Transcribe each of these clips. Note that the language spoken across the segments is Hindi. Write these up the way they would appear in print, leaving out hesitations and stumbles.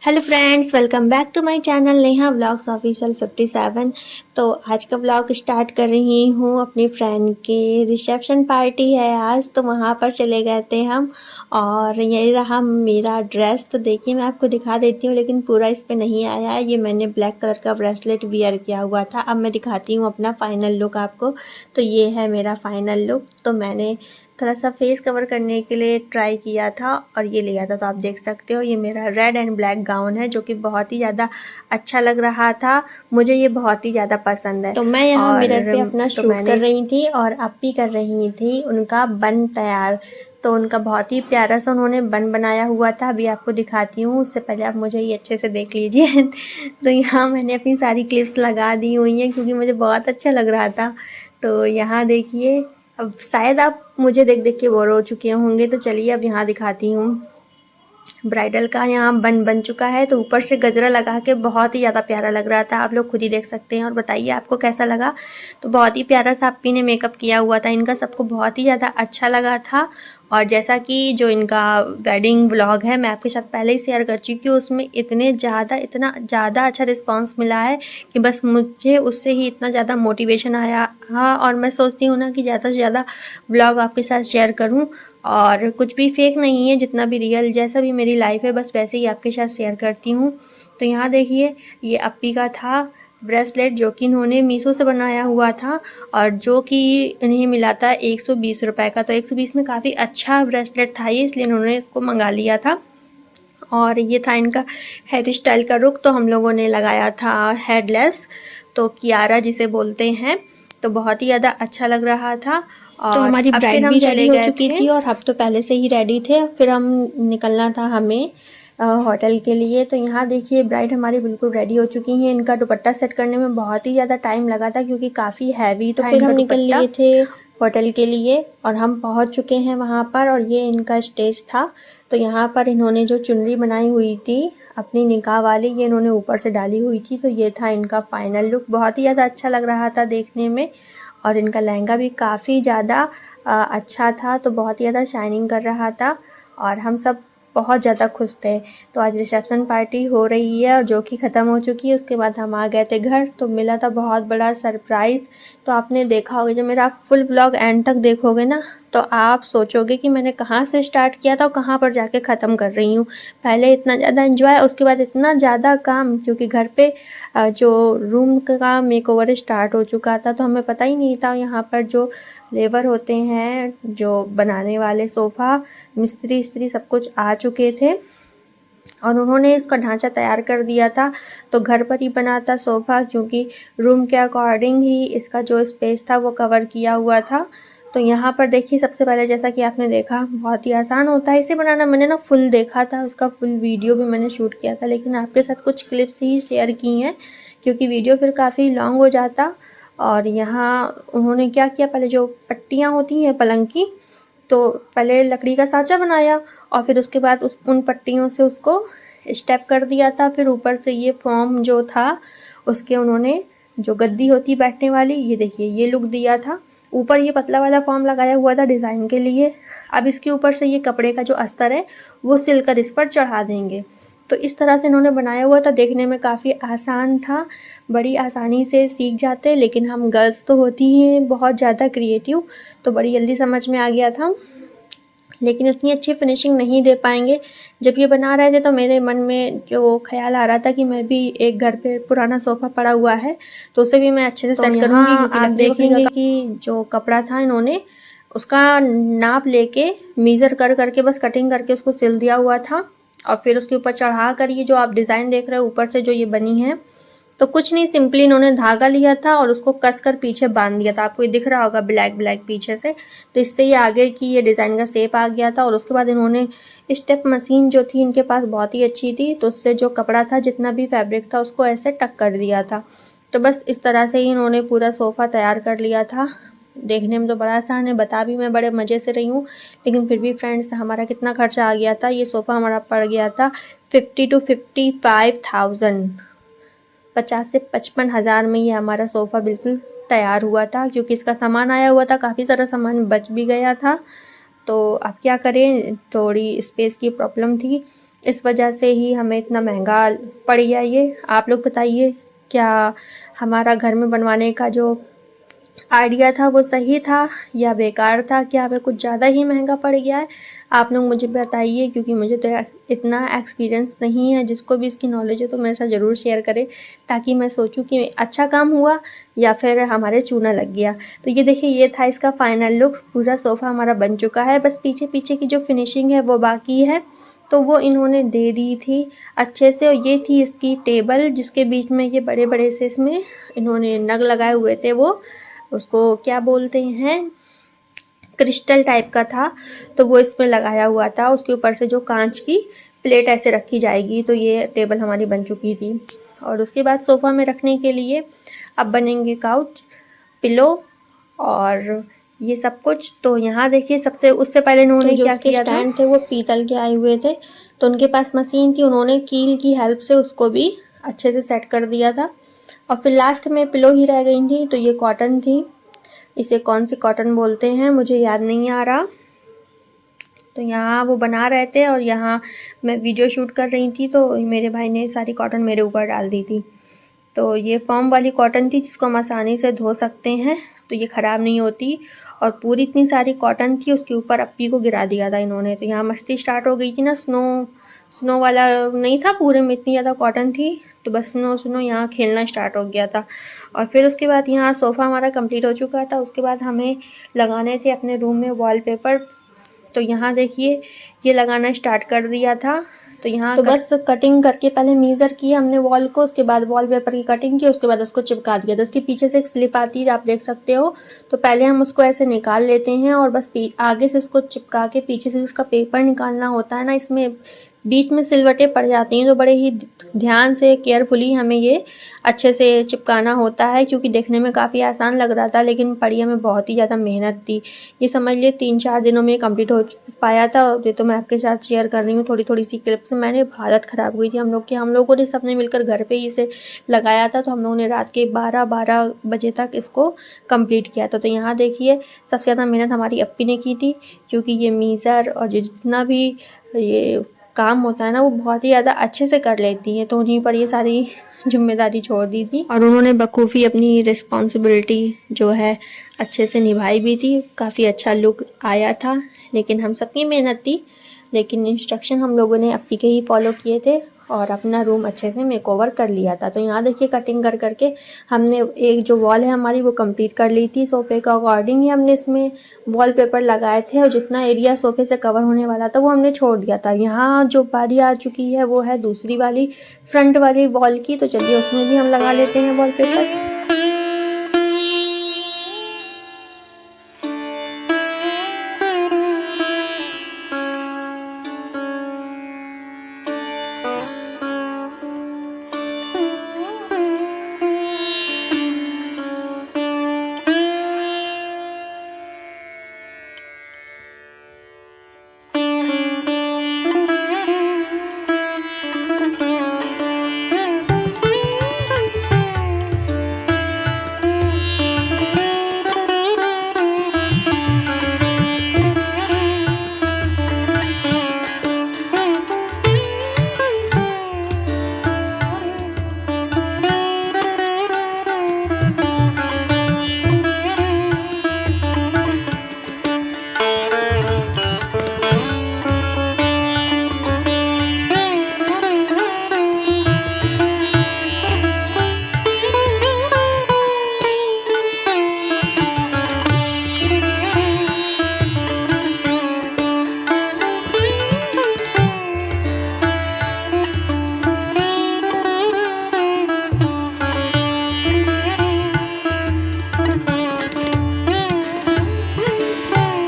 Hello friends, welcome back to my channel Neha vlogs official 57। तो आज का व्लॉग स्टार्ट कर रही हूँ। अपनी फ्रेंड के रिसेप्शन पार्टी है आज, तो वहाँ पर चले गए थे हम। और यही रहा मेरा ड्रेस। तो देखिए, मैं आपको दिखा देती हूँ, लेकिन पूरा इस पे नहीं आया है। ये मैंने ब्लैक कलर का ब्रेसलेट वियर किया हुआ था। अब मैं दिखाती हूँ अपना फाइनल लुक आपको। तो ये है मेरा फाइनल लुक। तो मैंने थोड़ा सा फेस कवर करने के लिए ट्राई किया था और ये लिया था। तो आप देख सकते हो, ये मेरा रेड एंड ब्लैक गाउन है, जो कि बहुत ही ज़्यादा अच्छा लग रहा था। मुझे ये बहुत ही ज़्यादा पसंद है। तो मैं यहाँ मिरर पे अपना शूट कर रही थी और अप्पी कर रही थी उनका बन तैयार। तो उनका बहुत ही प्यारा सा उन्होंने बन बनाया हुआ था। अभी आपको दिखाती हूँ, उससे पहले आप मुझे ये अच्छे से देख लीजिए। तो यहाँ मैंने अपनी सारी क्लिप्स लगा दी हुई हैं, क्योंकि मुझे बहुत अच्छा लग रहा था। तो यहाँ देखिए, अब शायद आप मुझे देख देख के बोर हो चुके होंगे, तो चलिए अब यहाँ दिखाती हूँ। ब्राइडल का यहाँ बन चुका है। तो ऊपर से गजरा लगा के बहुत ही ज़्यादा प्यारा लग रहा था। आप लोग खुद ही देख सकते हैं और बताइए आपको कैसा लगा। तो बहुत ही प्यारा सा अप्पी ने मेकअप किया हुआ था इनका, सबको बहुत ही ज़्यादा अच्छा लगा था। और जैसा कि जो इनका वेडिंग व्लॉग है, मैं आपके साथ पहले ही शेयर कर चुकी हूँ, उसमें इतना ज़्यादा अच्छा रिस्पॉन्स मिला है कि बस मुझे उससे ही इतना ज़्यादा मोटिवेशन आया। हाँ, और मैं सोचती हूँ ना कि ज़्यादा से ज़्यादा व्लॉग आपके साथ शेयर करूँ, और कुछ भी फेक नहीं है, जितना भी रियल जैसा भी मेरी लाइफ है, बस वैसे ही आपके साथ शेयर करती हूँ। तो यहाँ देखिए, ये अप्पी का था ब्रेसलेट, जो कि इन्होंने मीशो से बनाया हुआ था और जो कि इन्हें मिला था 120 रुपये का। तो 120 में काफ़ी अच्छा ब्रेसलेट था ये, इसलिए इन्होंने इसको मंगा लिया था। और ये था इनका हेयर स्टाइल का रुख। तो हम लोगों ने लगाया था हेडलेस, तो कियारा जिसे बोलते हैं। तो बहुत ही ज़्यादा अच्छा लग रहा था। और तो हमारी ब्राइड भी रेडी हो चुकी थी और हम तो पहले से ही रेडी थे। फिर हम निकलना था हमें होटल के लिए। तो यहाँ देखिए, ब्राइड हमारी बिल्कुल रेडी हो चुकी हैं। इनका दुपट्टा सेट करने में बहुत ही ज़्यादा टाइम लगा था, क्योंकि काफ़ी हैवी था। तो फिर हम निकल लिए थे होटल के लिए और हम पहुँच चुके हैं वहाँ पर। और ये इनका स्टेज था। तो यहाँ पर इन्होंने जो चुनरी बनाई हुई थी अपनी निकाह वाली, ये इन्होंने ऊपर से डाली हुई थी। तो ये था इनका फाइनल लुक। बहुत ही ज़्यादा अच्छा लग रहा था देखने में। और इनका लहंगा भी काफ़ी ज़्यादा अच्छा था, तो बहुत ही ज़्यादा शाइनिंग कर रहा था और हम सब बहुत ज़्यादा खुश थे। तो आज रिसेप्शन पार्टी हो रही है और जो कि ख़त्म हो चुकी है। उसके बाद हम आ गए थे घर, तो मिला था बहुत बड़ा सरप्राइज़। तो आपने देखा होगा, जब मेरा आप फुल व्लॉग एंड तक देखोगे ना, तो आप सोचोगे कि मैंने कहाँ से स्टार्ट किया था और कहाँ पर जाके ख़त्म कर रही हूँ। पहले इतना ज़्यादा एंजॉय, उसके बाद इतना ज़्यादा काम, क्योंकि घर पे जो रूम का मेकओवर स्टार्ट हो चुका था। तो हमें पता ही नहीं था, यहाँ पर जो लेबर होते हैं, जो बनाने वाले सोफ़ा मिस्त्री इस्त्री सब कुछ आ चुके थे और उन्होंने इसका ढांचा तैयार कर दिया था। तो घर पर ही बना था सोफ़ा, क्योंकि रूम के अकॉर्डिंग ही इसका जो स्पेस था वो कवर किया हुआ था। तो यहाँ पर देखिए, सबसे पहले जैसा कि आपने देखा, बहुत ही आसान होता है इसे बनाना। मैंने ना फुल देखा था, उसका फुल वीडियो भी मैंने शूट किया था, लेकिन आपके साथ कुछ क्लिप्स ही शेयर की हैं, क्योंकि वीडियो फिर काफ़ी लॉन्ग हो जाता। और यहाँ उन्होंने क्या किया, पहले जो पट्टियाँ होती हैं पलंग की, तो पहले लकड़ी का साँचा बनाया और फिर उसके बाद उन पट्टियों से उसको स्टेप कर दिया था। फिर ऊपर से ये फॉर्म जो था, उसके उन्होंने जो गद्दी होती बैठने वाली, ये देखिए ये लुक दिया था। ऊपर ये पतला वाला फॉर्म लगाया हुआ था डिज़ाइन के लिए। अब इसके ऊपर से ये कपड़े का जो अस्तर है वो सिलकर इस पर चढ़ा देंगे। तो इस तरह से इन्होंने बनाया हुआ था। देखने में काफ़ी आसान था, बड़ी आसानी से सीख जाते, लेकिन हम गर्ल्स तो होती ही हैं बहुत ज़्यादा क्रिएटिव, तो बड़ी जल्दी समझ में आ गया था। लेकिन उतनी अच्छी फिनिशिंग नहीं दे पाएंगे। जब ये बना रहे थे तो मेरे मन में जो ख्याल आ रहा था कि मैं भी एक घर पे पुराना सोफ़ा पड़ा हुआ है, तो उसे भी मैं अच्छे से सेट करूँगी, क्योंकि आप देखेंगे कि जो कपड़ा था इन्होंने उसका नाप लेके मेज़र कर करके बस कटिंग करके उसको सिल दिया हुआ था। और फिर उसके ऊपर चढ़ा कर ये जो आप डिज़ाइन देख रहे हो ऊपर से जो ये बनी है, तो कुछ नहीं, सिंपली इन्होंने धागा लिया था और उसको कस कर पीछे बांध दिया था। आपको ये दिख रहा होगा ब्लैक ब्लैक पीछे से। तो इससे ये आगे की ये डिज़ाइन का शेप आ गया था। और उसके बाद इन्होंने स्टेप मशीन जो थी इनके पास बहुत ही अच्छी थी, तो उससे जो कपड़ा था, जितना भी फैब्रिक था, उसको ऐसे टक कर दिया था। तो बस इस तरह से ही इन्होंने पूरा सोफ़ा तैयार कर लिया था। देखने में तो बड़ा आसान है, बता भी मैं बड़े मज़े से रही हूँ, लेकिन फिर भी फ्रेंड्स, हमारा कितना खर्चा आ गया था। ये सोफ़ा हमारा पड़ गया था 50 to 55,000। 50 से 55,000 में ये हमारा सोफ़ा बिल्कुल तैयार हुआ था, क्योंकि इसका सामान आया हुआ था, काफ़ी सारा सामान बच भी गया था। तो अब क्या करें, थोड़ी स्पेस की प्रॉब्लम थी। इस वजह से ही हमें इतना महंगा पड़ गया ये। आप लोग बताइए, क्या हमारा घर में बनवाने का जो आइडिया था वो सही था या बेकार था? क्या हमें कुछ ज़्यादा ही महंगा पड़ गया है? आप लोग मुझे बताइए, क्योंकि मुझे तो इतना एक्सपीरियंस नहीं है। जिसको भी इसकी नॉलेज है तो मेरे साथ ज़रूर शेयर करें, ताकि मैं सोचूं कि अच्छा काम हुआ या फिर हमारे चूना लग गया। तो ये देखिए, ये था इसका फाइनल लुक। पूरा सोफ़ा हमारा बन चुका है, बस पीछे पीछे की जो फिनिशिंग है वो बाकी है, तो वो इन्होंने दे दी थी अच्छे से। और ये थी इसकी टेबल, जिसके बीच में ये बड़े बड़े से इसमें इन्होंने नग लगाए हुए थे। वो उसको क्या बोलते हैं, क्रिस्टल टाइप का था, तो वो इसमें लगाया हुआ था। उसके ऊपर से जो कांच की प्लेट ऐसे रखी जाएगी। तो ये टेबल हमारी बन चुकी थी। और उसके बाद सोफ़ा में रखने के लिए अब बनेंगे काउच, पिलो और ये सब कुछ। तो यहाँ देखिए, सबसे उससे पहले इन्होंने क्या किया था, स्टैंड थे वो पीतल के आए हुए थे, तो उनके पास मशीन थी, उन्होंने कील की हेल्प से उसको भी अच्छे से सेट कर दिया था। और फिर लास्ट में पिलो ही रह गई थी, तो ये कॉटन थी। इसे कौन सी कॉटन बोलते हैं मुझे याद नहीं आ रहा। तो यहाँ वो बना रहे थे और यहाँ मैं वीडियो शूट कर रही थी, तो मेरे भाई ने सारी कॉटन मेरे ऊपर डाल दी थी। तो ये फॉर्म वाली कॉटन थी, जिसको हम आसानी से धो सकते हैं, तो ये ख़राब नहीं होती। और पूरी इतनी सारी कॉटन थी, उसके ऊपर अप्पी को गिरा दिया था इन्होंने। तो यहाँ मस्ती स्टार्ट हो गई थी ना, स्नो वाला नहीं था, पूरे में इतनी ज़्यादा कॉटन थी, तो बस स्नो यहाँ खेलना स्टार्ट हो गया था। और फिर उसके बाद यहाँ सोफ़ा हमारा कंप्लीट हो चुका था। उसके बाद हमें लगाने थे अपने रूम में वॉलपेपर। तो यहाँ देखिए, ये लगाना स्टार्ट कर दिया था। तो यहाँ तो बस कटिंग करके पहले मेज़र किया हमने वॉल को, उसके बाद वॉलपेपर की कटिंग की, उसके बाद उसको चिपका दिया। तो उसके पीछे से एक स्लिप आती है, आप देख सकते हो। तो पहले हम उसको ऐसे निकाल लेते हैं और बस आगे से इसको चिपका के पीछे से इसका पेपर निकालना होता है ना, इसमें बीच में सिलवटें पड़ जाती हैं, तो बड़े ही ध्यान से केयरफुली हमें ये अच्छे से चिपकाना होता है। क्योंकि देखने में काफ़ी आसान लग रहा था, लेकिन पड़ी हमें बहुत ही ज़्यादा मेहनत थी। ये समझ लिए 3-4 दिनों में कंप्लीट हो पाया था। ये तो मैं आपके साथ शेयर कर रही हूँ थोड़ी थोड़ी सी क्लिप्स। मैंने हालत ख़राब हुई थी हम लोग की। हम लोगों ने सबने मिलकर घर पे ही इसे लगाया था, तो हम लोगों ने रात के 12 बजे तक इसको कंप्लीट किया था। तो यहाँ देखिए, सबसे ज़्यादा मेहनत हमारी अप्पी ने की थी, क्योंकि ये मीज़र और जितना भी ये काम होता है ना, वो बहुत ही ज़्यादा अच्छे से कर लेती हैं। तो उन्हीं पर ये सारी जिम्मेदारी छोड़ दी थी, और उन्होंने बखूबी अपनी रिस्पॉन्सिबिलिटी जो है अच्छे से निभाई भी थी। काफ़ी अच्छा लुक आया था, लेकिन हम सबकी मेहनत थी। लेकिन इंस्ट्रक्शन हम लोगों ने अप्पी के ही फॉलो किए थे और अपना रूम अच्छे से मेकओवर कर लिया था। तो यहाँ देखिए, कटिंग कर करके हमने एक जो वॉल है हमारी वो कंप्लीट कर ली थी। सोफ़े का अकॉर्डिंग ही हमने इसमें वॉलपेपर लगाए थे, और जितना एरिया सोफ़े से कवर होने वाला था वो हमने छोड़ दिया था। यहाँ जो बारी आ चुकी है वो है दूसरी वाली फ्रंट वाली वॉल की। तो चलिए, उसमें भी हम लगा लेते हैं वॉलपेपर।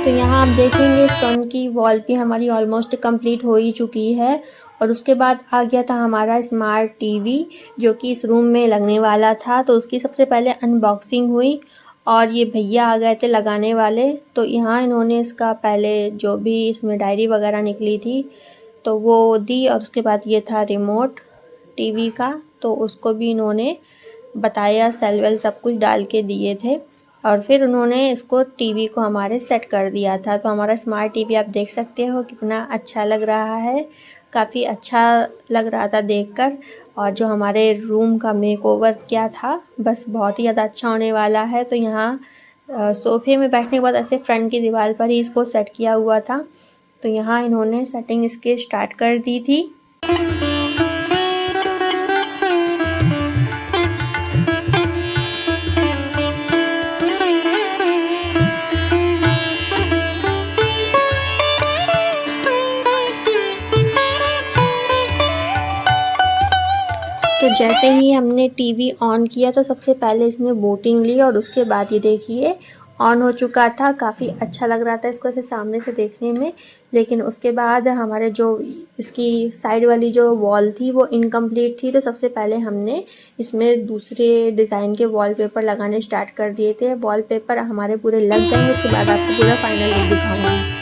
तो यहाँ आप देखेंगे, फ्रंट की वॉल भी हमारी ऑलमोस्ट कंप्लीट हो ही चुकी है। और उसके बाद आ गया था हमारा स्मार्ट टीवी, जो कि इस रूम में लगने वाला था। तो उसकी सबसे पहले अनबॉक्सिंग हुई, और ये भैया आ गए थे लगाने वाले। तो यहाँ इन्होंने इसका पहले जो भी इसमें डायरी वगैरह निकली थी तो वो दी, और उसके बाद ये था रिमोट टीवी का, तो उसको भी इन्होंने बताया, सेल वेल सब कुछ डाल के दिए थे। और फिर उन्होंने इसको टीवी को हमारे सेट कर दिया था। तो हमारा स्मार्ट टीवी आप देख सकते हो कितना अच्छा लग रहा है। काफ़ी अच्छा लग रहा था देखकर। और जो हमारे रूम का मेकओवर किया था बस बहुत ही ज़्यादा अच्छा होने वाला है। तो यहाँ सोफ़े में बैठने के बाद ऐसे फ्रंट की दीवार पर ही इसको सेट किया हुआ था। तो यहाँ इन्होंने सेटिंग इसकी स्टार्ट कर दी थी। तो जैसे ही हमने टीवी ऑन किया तो सबसे पहले इसने बूटिंग ली और उसके बाद ये देखिए ऑन हो चुका था। काफ़ी अच्छा लग रहा था इसको ऐसे सामने से देखने में। लेकिन उसके बाद हमारे जो इसकी साइड वाली जो वॉल थी वो इनकम्प्लीट थी। तो सबसे पहले हमने इसमें दूसरे डिज़ाइन के वॉलपेपर लगाने स्टार्ट कर दिए थे। वॉलपेपर हमारे पूरे लग जाएंगे, उसके बाद आपको पूरा फाइनल लुक दिखाऊंगी।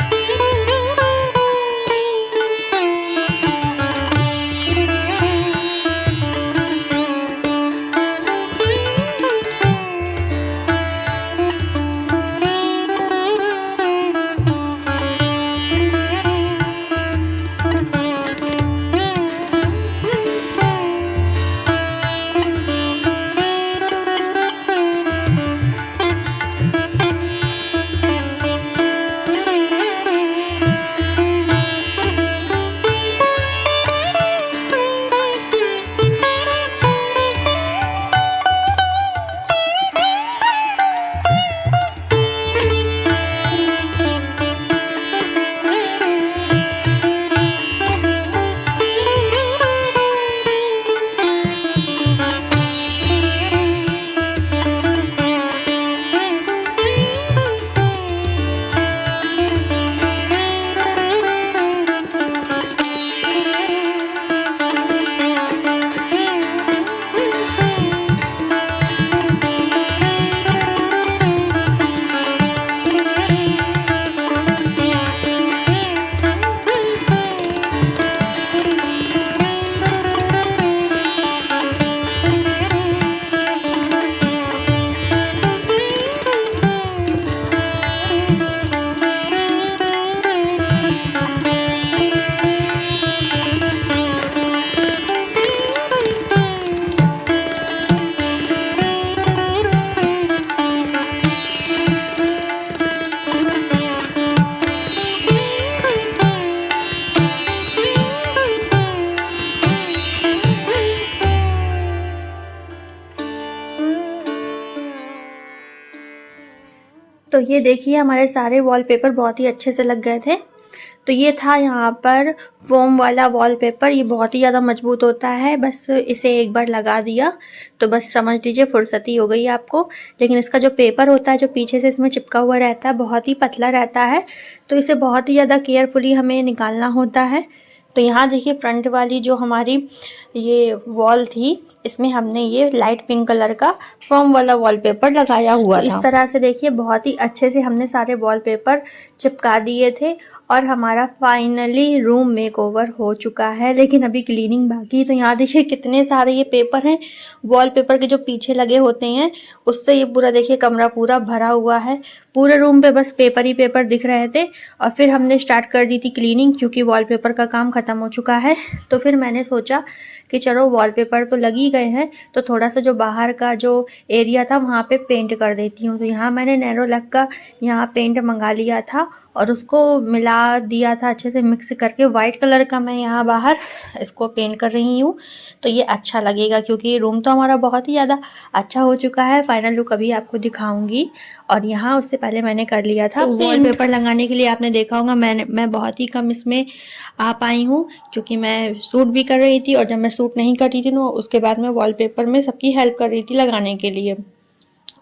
तो ये देखिए हमारे सारे वॉलपेपर बहुत ही अच्छे से लग गए थे। तो ये था यहाँ पर फोम वाला वॉलपेपर। ये बहुत ही ज़्यादा मजबूत होता है, बस इसे एक बार लगा दिया तो बस समझ लीजिए फुर्सती हो गई आपको। लेकिन इसका जो पेपर होता है जो पीछे से इसमें चिपका हुआ रहता है बहुत ही पतला रहता है, तो इसे बहुत ही ज़्यादा केयरफुली हमें निकालना होता है। तो यहाँ देखिए फ्रंट वाली जो हमारी ये वॉल थी इसमें हमने ये लाइट पिंक कलर का फोम वाला वॉलपेपर लगाया हुआ था। इस तरह से देखिए बहुत ही अच्छे से हमने सारे वॉलपेपर चिपका दिए थे और हमारा फाइनली रूम मेकओवर हो चुका है। लेकिन अभी क्लीनिंग बाकी। तो यहाँ देखिए कितने सारे ये पेपर हैं वॉलपेपर के जो पीछे लगे होते हैं, उससे ये पूरा देखिए कमरा पूरा भरा हुआ है। पूरे रूम पे बस पेपर ही पेपर दिख रहे थे। और फिर हमने स्टार्ट कर दी थी क्लीनिंग, क्योंकि वॉलपेपर का काम ख़त्म हो चुका है। तो फिर मैंने सोचा कि चलो वॉलपेपर तो लग ही गए हैं तो थोड़ा सा जो बाहर का जो एरिया था वहाँ पे पेंट कर देती हूँ। तो यहाँ मैंने नेरोलैक का यहाँ पेंट मंगा लिया था और उसको मिला दिया था अच्छे से मिक्स करके। वाइट कलर का मैं यहाँ बाहर इसको पेंट कर रही हूँ। तो ये अच्छा लगेगा क्योंकि रूम तो हमारा बहुत ही ज़्यादा अच्छा हो चुका है। फाइनल लुक अभी आपको दिखाऊंगी। और यहाँ उससे पहले मैंने कर लिया था वॉलपेपर लगाने के लिए। आपने देखा होगा मैं बहुत ही कम इसमें आ पाई हूँ क्योंकि मैं शूट भी कर रही थी, और जब मैं शूट नहीं कर रही थी तो उसके बाद मैं वॉलपेपर में सबकी हेल्प कर रही थी लगाने के लिए।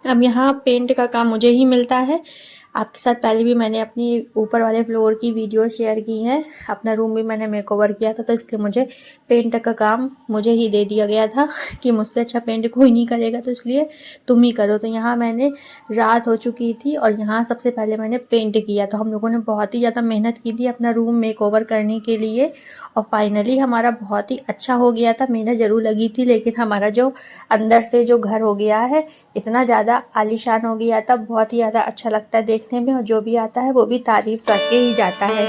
अब यहाँ पेंट का काम मुझे ही मिलता है। आपके साथ पहले भी मैंने अपनी ऊपर वाले फ्लोर की वीडियो शेयर की है। अपना रूम भी मैंने मेकओवर किया था, तो इसलिए मुझे पेंट का काम मुझे ही दे दिया गया था कि मुझसे अच्छा पेंट कोई नहीं करेगा, तो इसलिए तुम ही करो। तो यहाँ मैंने रात हो चुकी थी और यहाँ सबसे पहले मैंने पेंट किया। तो हम लोगों ने बहुत ही ज़्यादा मेहनत की थी अपना रूम मेकओवर करने के लिए और फाइनली हमारा बहुत ही अच्छा हो गया था। मेहनत ज़रूर लगी थी, लेकिन हमारा जो अंदर से जो घर हो गया है इतना ज़्यादा आलीशान हो गया था। बहुत ही ज़्यादा अच्छा लगता है देखने में, और जो भी आता है वो भी तारीफ़ करके ही जाता है।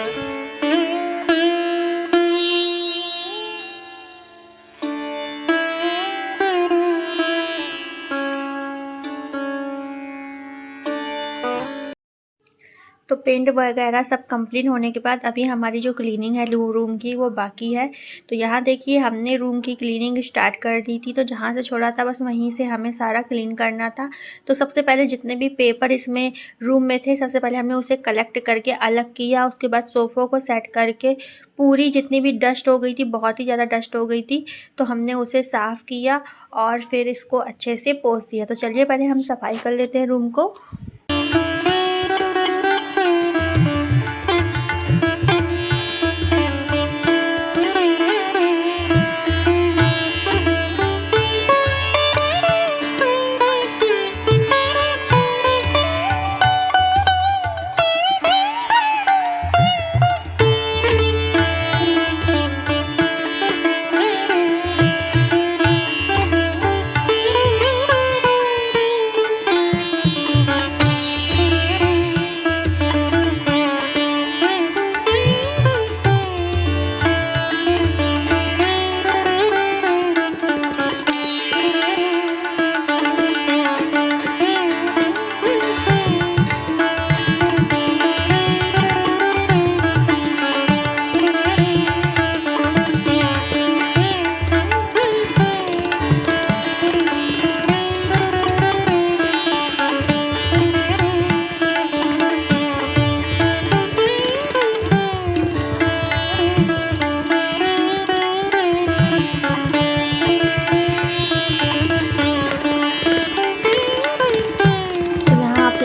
तो पेंट वगैरह सब कंप्लीट होने के बाद अभी हमारी जो क्लीनिंग है रूम की वो बाकी है। तो यहाँ देखिए हमने रूम की क्लीनिंग स्टार्ट कर दी थी, तो जहाँ से छोड़ा था बस वहीं से हमें सारा क्लीन करना था। तो सबसे पहले जितने भी पेपर इसमें रूम में थे सबसे पहले हमने उसे कलेक्ट करके अलग किया। उसके बाद सोफ़ों को सेट करके पूरी जितनी भी डस्ट हो गई थी, बहुत ही ज़्यादा डस्ट हो गई थी, तो हमने उसे साफ़ किया और फिर इसको अच्छे से पोंछ दिया। तो चलिए पहले हम सफाई कर लेते हैं रूम को।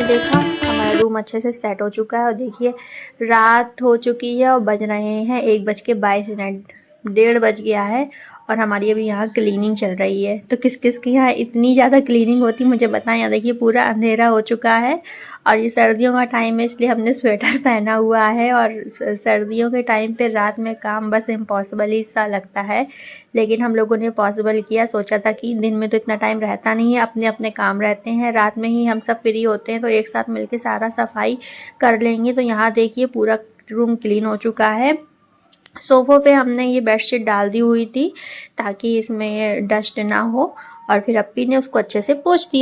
देखा हमारा रूम अच्छे से सेट हो चुका है और देखिए रात हो चुकी है और बज रहे हैं 1:22। 1:30 बज गया है और हमारी अभी यहाँ क्लीनिंग चल रही है। तो किस किस की यहाँ इतनी ज़्यादा क्लीनिंग होती मुझे बताएं। यहाँ देखिए पूरा अंधेरा हो चुका है और ये सर्दियों का टाइम है इसलिए हमने स्वेटर पहना हुआ है और सर्दियों के टाइम पे रात में काम बस इम्पॉसिबल ही सा लगता है, लेकिन हम लोगों ने पॉसिबल किया। सोचा था कि दिन में तो इतना टाइम रहता नहीं है, अपने अपने काम रहते हैं, रात में ही हम सब फ्री होते हैं तो एक साथ मिलके सारा सफाई कर लेंगे। तो यहाँ देखिए पूरा रूम क्लीन हो चुका है। सोफ़ों पे हमने ये बेडशीट डाल दी हुई थी ताकि इसमें डस्ट ना हो और फिर अप्पी ने उसको अच्छे से पोंछ दिया।